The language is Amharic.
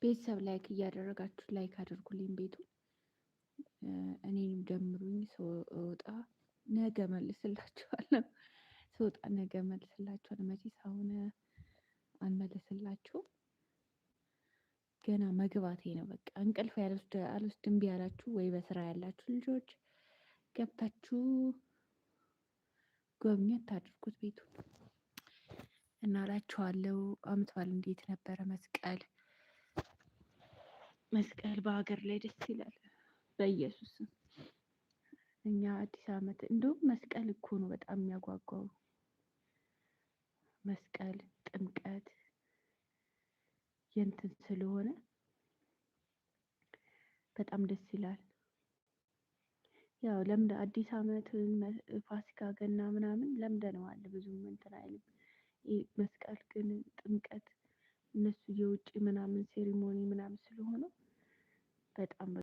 ቤተሰብ ላይክ እያደረጋችሁ ላይክ አድርጉልኝ ቤቱ እኔንም ጀምሩኝ። ስወጣ ነገ መልስላችኋለሁ። ስወጣ ነገ መልስላችኋለሁ። መቼስ አሁን አልመልስላችሁም። ገና መግባቴ ነው። በቃ እንቅልፍ አልወስድም ቢያላችሁ ወይ በስራ ያላችሁ ልጆች ገብታችሁ ጎብኘት አድርጉት ቤቱ እና እላችኋለሁ። አመት በዓል እንዴት ነበረ? መስቀል በሀገር ላይ ደስ ይላል። በኢየሱስም እኛ አዲስ አመት እንደውም መስቀል እኮ ነው በጣም የሚያጓጓው። መስቀል ጥምቀት የእንትን ስለሆነ በጣም ደስ ይላል። ያው ለምደ አዲስ አመት ፋሲካ፣ ገና ምናምን ለምደነዋል ብዙም እንትን አይልም። መስቀል ግን ጥምቀት እነሱ የውጭ ምናምን ሴሪሞኒ ምናምን ስለሆነ በጣም